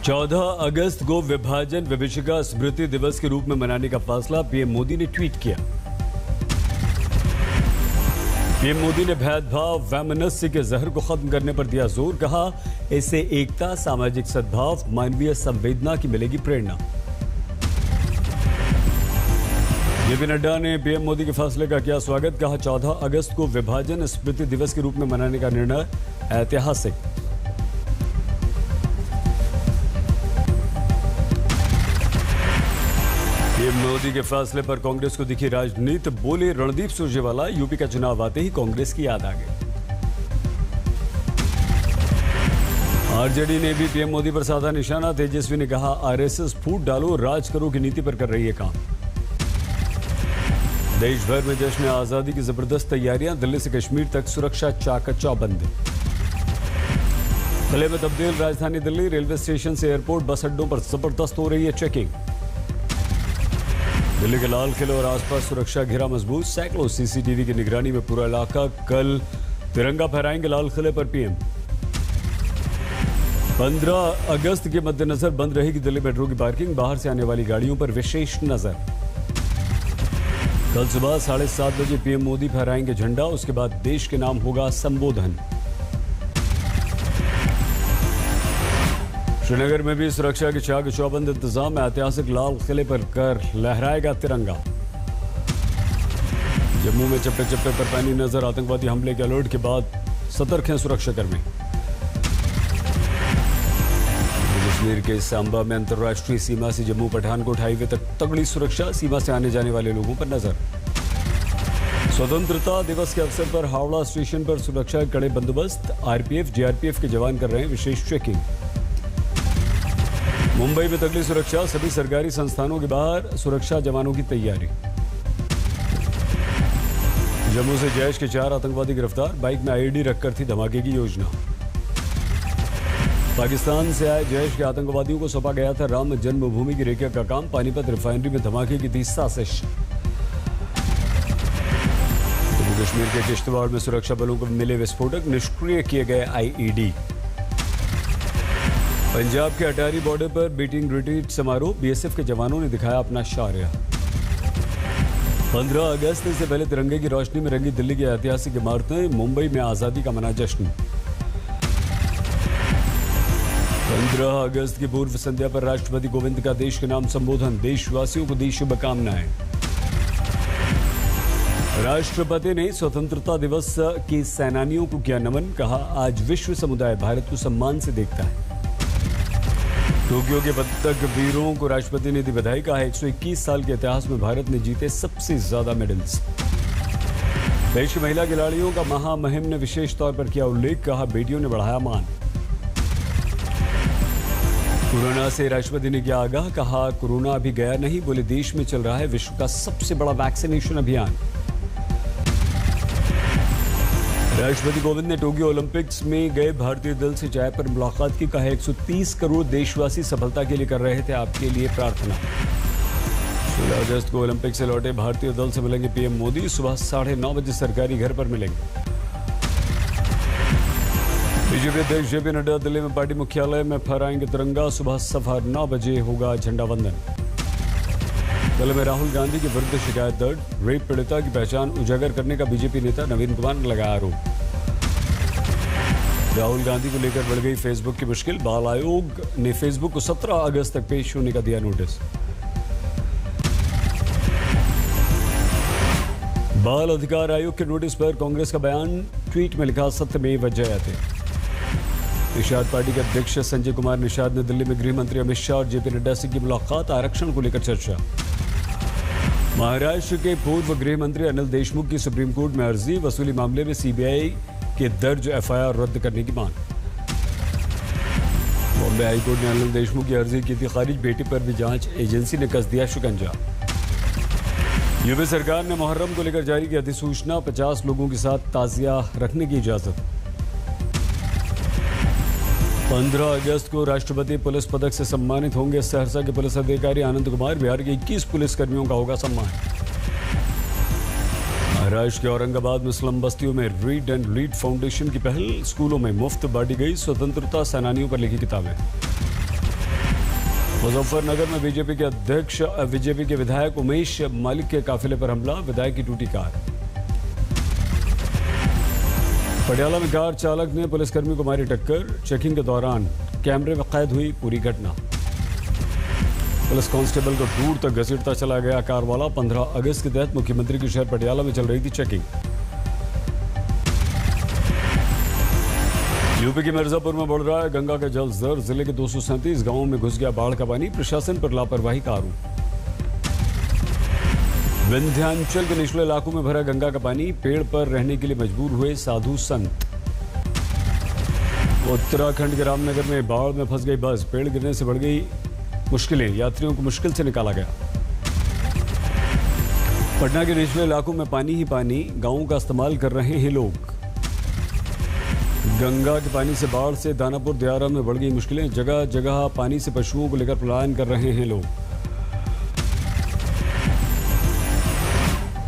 14 अगस्त को विभाजन विभीषिका स्मृति दिवस के रूप में मनाने का फैसला पीएम मोदी ने ट्वीट किया। पीएम मोदी ने भेदभाव वैमनस्य के जहर को खत्म करने पर दिया जोर। कहा, इससे एकता, सामाजिक सद्भाव, मानवीय संवेदना की मिलेगी प्रेरणा। जेपी नड्डा ने पीएम मोदी के फैसले का किया स्वागत। कहा, 14 अगस्त को विभाजन स्मृति दिवस के रूप में मनाने का निर्णय ऐतिहासिक। पीएम मोदी के फैसले पर कांग्रेस को दिखी राजनीति। बोले रणदीप सुरजेवाला, यूपी का चुनाव आते ही कांग्रेस की याद आ गई। आरजेडी ने भी पीएम मोदी पर साधा निशाना। तेजस्वी ने कहा, आरएसएस फूट डालो, राज करो की नीति पर कर रही है काम। देश भर में जश्न आजादी की जबरदस्त तैयारियां। दिल्ली से कश्मीर तक सुरक्षा चाकचौबंद। किले में तब्दील राजधानी दिल्ली। रेलवे स्टेशन से एयरपोर्ट, बस अड्डों पर जबरदस्त हो रही है चेकिंग। दिल्ली के लाल किले और आसपास सुरक्षा घेरा मजबूत। सैकड़ों सीसीटीवी की निगरानी में पूरा इलाका। कल तिरंगा फहराएंगे लाल किले पर पीएम। 15 अगस्त के मद्देनजर बंद रहेगी दिल्ली मेट्रो की पार्किंग। बाहर से आने वाली गाड़ियों पर विशेष नजर। कल सुबह 7:30 बजे पीएम मोदी फहराएंगे झंडा। उसके बाद देश के नाम होगा संबोधन। श्रीनगर में भी सुरक्षा के चाक चौबंद इंतजाम। ऐतिहासिक लाल किले पर कर लहराएगा तिरंगा। जम्मू में चप्पे चप्पे पर पैनी नजर। आतंकवादी हमले के अलर्ट के बाद सतर्क हैं सुरक्षाकर्मी। कश्मीर के सांबा में अंतर्राष्ट्रीय सीमा से जम्मू पठानकोट हाईवे तक तगड़ी सुरक्षा। सीमा से आने जाने वाले लोगों पर नजर। स्वतंत्रता दिवस के अवसर पर हावड़ा स्टेशन पर सुरक्षा के कड़े बंदोबस्त। आरपीएफ, जीआरपीएफ के जवान कर रहे हैं विशेष चेकिंग। मुंबई में तगड़ी सुरक्षा। सभी सरकारी संस्थानों के बाहर सुरक्षा जवानों की तैयारी। जम्मू से जैश के 4 आतंकवादी गिरफ्तार। बाइक में आईईडी रखकर थी धमाके की योजना। पाकिस्तान से आए जैश के आतंकवादियों को सौंपा गया था राम जन्मभूमि की रेखा का काम। पानीपत रिफाइनरी में धमाके की थी साजिश। जम्मू कश्मीर के किश्तवाड़ में सुरक्षा बलों को मिले विस्फोटक। निष्क्रिय किए गए आईईडी। पंजाब के अटारी बॉर्डर पर बीटिंग रिट्रीट समारोह। बीएसएफ के जवानों ने दिखाया अपना शौर्य। 15 अगस्त से पहले तिरंगे की रोशनी में रंगी दिल्ली की ऐतिहासिक इमारतें। मुंबई में आजादी का मना जश्न। 15 अगस्त की पूर्व संध्या पर राष्ट्रपति कोविंद का देश के नाम संबोधन। देशवासियों को दी शुभकामनाएं। राष्ट्रपति ने स्वतंत्रता दिवस के सेनानियों को किया नमन। कहा, आज विश्व समुदाय भारत को सम्मान से देखता है। टोक्यो के पदक वीरों को राष्ट्रपति ने दी बधाई। कहा, 121 साल के इतिहास में भारत ने जीते सबसे ज्यादा मेडल्स। देश की महिला खिलाड़ियों का महामहिम ने विशेष तौर पर किया उल्लेख। कहा, बेटियों ने बढ़ाया मान। कोरोना से राष्ट्रपति ने किया आगाह। कहा, कोरोना अभी गया नहीं। बोले, देश में चल रहा है विश्व का सबसे बड़ा वैक्सीनेशन अभियान। राष्ट्रपति कोविंद ने टोक्यो ओलंपिक्स में गए भारतीय दल से चाय पर मुलाकात की। कहा, 130 करोड़ देशवासी सफलता के लिए कर रहे थे आपके लिए प्रार्थना। 16 अगस्त को ओलंपिक से लौटे भारतीय दल से मिलेंगे पीएम मोदी। सुबह 9:30 बजे सरकारी घर पर मिलेंगे। बीजेपी अध्यक्ष जेपी नड्डा दिल्ली में पार्टी मुख्यालय में फहराएंगे तिरंगा। सुबह 9:15 बजे होगा झंडा वंदन। कल में राहुल गांधी के विरुद्ध शिकायत दर्ज। रेप पीड़िता की पहचान उजागर करने का बीजेपी नेता नवीन कुमार ने लगाया आरोप। राहुल गांधी को लेकर बढ़ गई फेसबुक की मुश्किल। बाल आयोग ने फेसबुक को 17 अगस्त तक पेश होने का दिया नोटिस। बाल अधिकार आयोग के नोटिस पर कांग्रेस का बयान। ट्वीट में लिखा, सत्यमेव जयते। निषाद पार्टी के अध्यक्ष संजय कुमार निषाद ने दिल्ली में गृह मंत्री अमित शाह और जेपी नड्डा से की मुलाकात। आरक्षण को लेकर चर्चा। महाराष्ट्र के पूर्व गृह मंत्री अनिल देशमुख की सुप्रीम कोर्ट में अर्जी। वसूली मामले में सीबीआई के दर्ज एफआईआर रद्द करने की मांग। बॉम्बे हाईकोर्ट ने अनिल देशमुख की अर्जी की थी खारिज। बेटी पर भी जांच एजेंसी ने कस दिया शिकंजा। यूपी सरकार ने मुहर्रम को लेकर जारी की अधिसूचना। 50 लोगों के साथ ताजिया रखने की इजाजत। 15 अगस्त को राष्ट्रपति पुलिस पदक से सम्मानित होंगे सहरसा के पुलिस अधिकारी आनंद कुमार। बिहार के 21 पुलिसकर्मियों का होगा सम्मान। महाराष्ट्र के औरंगाबाद में स्लम बस्तियों में रीड एंड लीड फाउंडेशन की पहल। स्कूलों में मुफ्त बांटी गई स्वतंत्रता सेनानियों पर लिखी किताबें। मुजफ्फरनगर में बीजेपी के विधायक उमेश मालिक के काफिले पर हमला, विधायक की टूटी कार। पटियाला में कार चालक ने पुलिसकर्मी को मारी टक्कर, चेकिंग के दौरान कैमरे में कैद हुई पूरी घटना। पुलिस कांस्टेबल को दूर तक घसीटता चला गया कार वाला। 15 अगस्त के तहत मुख्यमंत्री की शहर पटियाला में चल रही थी चेकिंग। यूपी के मिर्जापुर में बढ़ रहा है गंगा का जलस्तर, जिले के 237 गांवों में घुस गया बाढ़ का पानी, प्रशासन पर लापरवाही का आरोप। विंध्याचल के निचले इलाकों में भरा गंगा का पानी, पेड़ पर रहने के लिए मजबूर हुए साधु संत। उत्तराखंड के रामनगर में बाढ़ में फंस गई बस, पेड़ गिरने से बढ़ गई मुश्किलें, यात्रियों को मुश्किल से निकाला गया। पटना के निचले इलाकों में पानी ही पानी, गांवों का इस्तेमाल कर रहे हैं लोग। गंगा के पानी से बाढ़ से दानापुर दियारा में बढ़ गई मुश्किलें, जगह जगह पानी से पशुओं को लेकर पलायन कर रहे हैं लोग।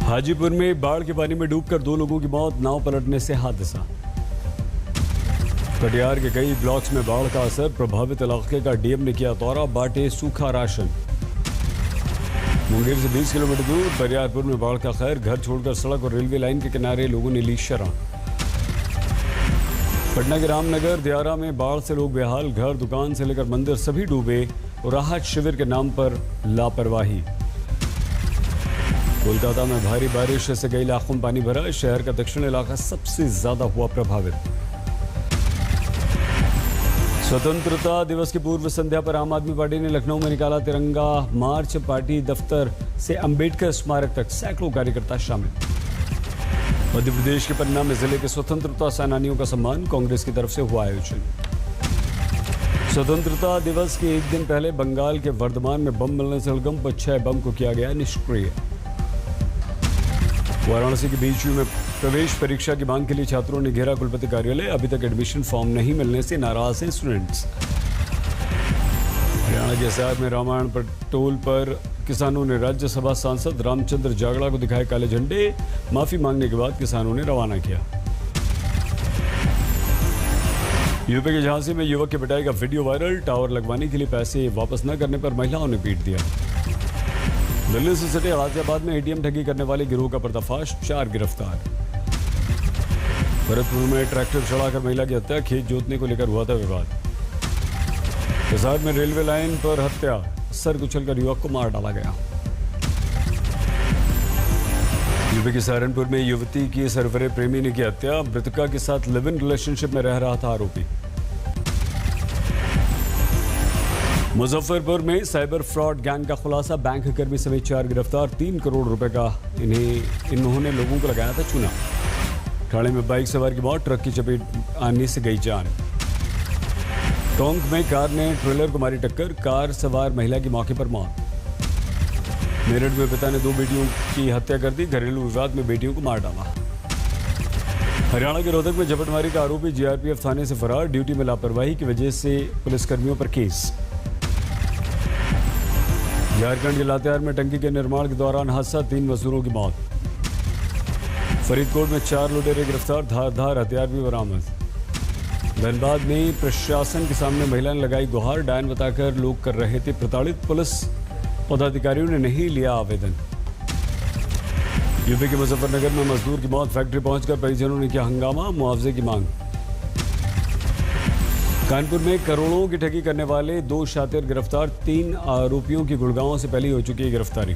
हाजीपुर में बाढ़ के पानी में डूबकर 2 लोगों की मौत, नाव पलटने से हादसा। कटिहार के कई ब्लॉक्स में बाढ़ का असर, प्रभावित इलाके का डीएम ने किया दौरा, बांटे सूखा राशन। मुंगेर से 20 किलोमीटर दूर बरियारपुर में बाढ़ का कहर, घर छोड़कर सड़क और रेलवे लाइन के किनारे लोगों ने ली शरण। पटना के रामनगर दियारा में बाढ़ से लोग बेहाल, घर दुकान से लेकर मंदिर सभी डूबे और राहत शिविर के नाम पर लापरवाही। कोलकाता में भारी बारिश से कई इलाकों में पानी भरा, शहर का दक्षिण इलाका सबसे ज्यादा हुआ प्रभावित। स्वतंत्रता दिवस की पूर्व संध्या पर आम आदमी पार्टी ने लखनऊ में निकाला तिरंगा मार्च, पार्टी दफ्तर से अंबेडकर स्मारक तक सैकड़ों कार्यकर्ता शामिल। मध्य प्रदेश के पन्ना में जिले के स्वतंत्रता सेनानियों का सम्मान, कांग्रेस की तरफ से हुआ आयोजन। स्वतंत्रता दिवस के एक दिन पहले बंगाल के वर्धमान में बम मिलने से हड़कंप, 6 बम को किया गया निष्क्रिय। वाराणसी के बीचयू में प्रवेश परीक्षा की मांग के लिए छात्रों ने घेरा कुलपति कार्यालय, अभी तक एडमिशन फॉर्म नहीं मिलने से नाराज हैं स्टूडेंट्स। हरियाणा के हिसार में रामायण टोल पर किसानों ने राज्यसभा सांसद रामचंद्र जागड़ा को दिखाए काले झंडे, माफी मांगने के बाद किसानों ने रवाना किया। यूपी के झांसी में युवक की पिटाई का वीडियो वायरल, टावर लगवाने के लिए पैसे वापस न करने पर महिलाओं ने पीट दिया। दिल्ली से सटे गाजियाबाद में एटीएम ठगी करने वाले गिरोह का पर्दाफाश, 4 गिरफ्तार। भरतपुर में ट्रैक्टर चढ़ाकर महिला की हत्या, खेत जोतने को लेकर हुआ था विवाद। हिसार में रेलवे लाइन पर हत्या, सर कुचलकर युवक को मार डाला गया। यूपी के सहारनपुर में युवती की सरवरे प्रेमी ने की हत्या, मृतका के साथ लिव इन रिलेशनशिप में रह रहा था आरोपी। मुजफ्फरपुर में साइबर फ्रॉड गैंग का खुलासा, बैंक कर्मी समेत 4 गिरफ्तार, 3 करोड़ रुपए का इन्होंने लोगों को लगाया था चूना। ठाणे में बाइक सवार की मौत, ट्रक की चपेट आने से गई जान। टोंक में कार ने ट्रेलर को मारी टक्कर, कार सवार महिला की मौके पर मौत। मेरठ में पिता ने 2 बेटियों की हत्या कर दी, घरेलू विवाद में बेटियों को मार डाला। हरियाणा के रोहतक में झपटमारी का आरोपी जीआरपीएफ थाने से फरार, ड्यूटी में लापरवाही की वजह से पुलिसकर्मियों पर केस। झारखंड के लातेहार में टंकी के निर्माण के दौरान हादसा, 3 मजदूरों की मौत। फरीदकोट में 4 लुटेरे गिरफ्तार, धारदार हथियार भी बरामद। धनबाद में प्रशासन के सामने महिला ने लगाई गुहार, डायन बताकर लोग कर रहे थे प्रताड़ित, पुलिस पदाधिकारियों ने नहीं लिया आवेदन। यूपी के मुजफ्फरनगर में मजदूर की मौत, फैक्ट्री पहुंचकर परिजनों ने किया हंगामा, मुआवजे की मांग। कानपुर में करोड़ों की ठगी करने वाले 2 शातिर गिरफ्तार, 3 आरोपियों की गुड़गांव से पहले हो चुकी है गिरफ्तारी।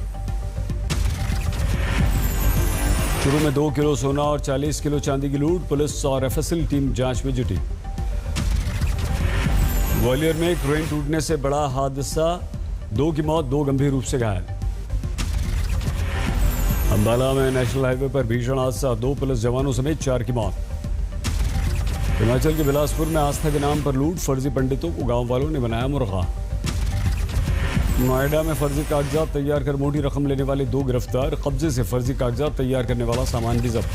शुरू में 2 किलो सोना और 40 किलो चांदी की लूट, पुलिस और एफएसएल टीम जांच में जुटी। ग्वालियर में क्रेन टूटने से बड़ा हादसा, 2 की मौत, 2 गंभीर रूप से घायल। अंबाला में नेशनल हाईवे पर भीषण हादसा, 2 पुलिस जवानों समेत 4 की मौत। हिमाचल के बिलासपुर में आस्था के नाम पर लूट, फर्जी पंडितों को गांव वालों ने बनाया मुर्गा। नोएडा में फर्जी कागजात तैयार कर मोटी रकम लेने वाले 2 गिरफ्तार, कब्जे से फर्जी कागजात तैयार करने वाला सामान भी जब्त।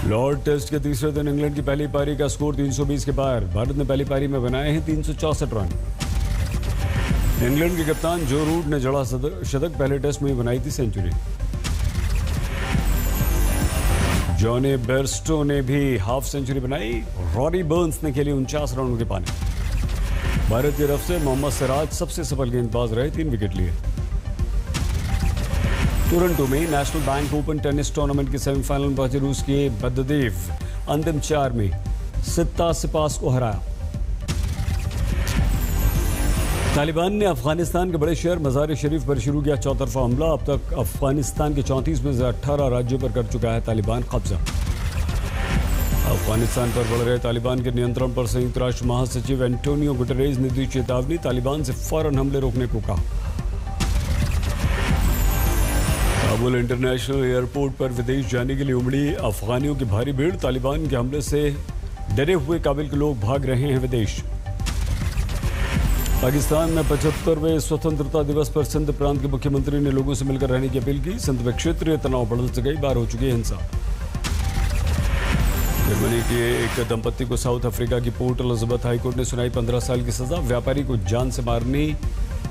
लॉर्ड टेस्ट के तीसरे दिन इंग्लैंड की पहली पारी का स्कोर 320 के पार, भारत ने पहली पारी में बनाए हैं 364 रन। इंग्लैंड के कप्तान जो रूट ने जड़ा शतक, पहले टेस्ट में ही बनाई थी सेंचुरी। जॉनी बेयरस्टो ने भी हाफ सेंचुरी बनाई, रॉरी बर्न्स ने खेली 49 रनों के पानी। भारत की तरफ से मोहम्मद सिराज सबसे सफल गेंदबाज रहे, 3 विकेट लिए। टोरंटो में national bank open tennis tournament के सेमीफाइनल में पहुंचे रूस के बददेव अंतिम 4 में सित्तासिपास को हराया। तालिबान ने अफगानिस्तान के बड़े शहर मज़ार शरीफ पर शुरू किया चौतरफा हमला। अब तक अफगानिस्तान के 34 में से 18 राज्यों पर कर चुका है तालिबान कब्जा। अफगानिस्तान पर बढ़ रहे तालिबान के नियंत्रण पर संयुक्त राष्ट्र महासचिव एंटोनियो गुटेरेस ने दी चेतावनी, तालिबान से फौरन हमले रोकने को कहा। काबुल इंटरनेशनल एयरपोर्ट पर विदेश जाने के लिए उमड़ी अफगानियों की भारी भीड़। तालिबान के हमले से डरे हुए काबिल के लोग भाग रहे हैं विदेश। पाकिस्तान में 75वें स्वतंत्रता दिवस पर सिंध प्रांत के मुख्यमंत्री ने लोगों से मिलकर रहने की अपील की। सिंध में क्षेत्रीय तनाव बढ़ने से कई बार हो चुकी है हिंसा। जर्मनी के एक दंपत्ति को साउथ अफ्रीका की पोर्ट एलिजाबेथ हाईकोर्ट ने सुनाई 15 साल की सजा। व्यापारी को जान से मारने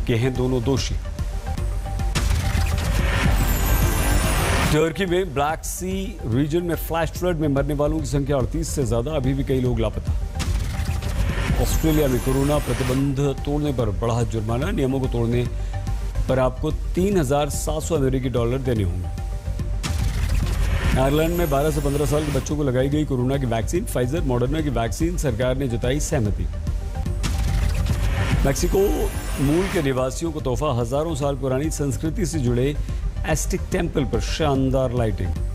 के हैं दोनों दोषी। टर्की में ब्लैक सी रीजन में फ्लैश फ्लड में मरने वालों की संख्या 38 से ज्यादा, अभी भी कई लोग लापता। ऑस्ट्रेलिया में कोरोना प्रतिबंध तोड़ने पर बढ़ा जुर्माना, नियमों को तोड़ने पर आपको $3,700 अमेरिकी देने होंगे। आयरलैंड में 12 से 15 साल के बच्चों को लगाई गई कोरोना की वैक्सीन, फाइजर मॉडर्ना की वैक्सीन सरकार ने जताई सहमति। मैक्सिको मूल के निवासियों को तोहफा, हजारों साल पुरानी संस्कृति से जुड़े एस्टिक टेम्पल पर शानदार लाइटिंग।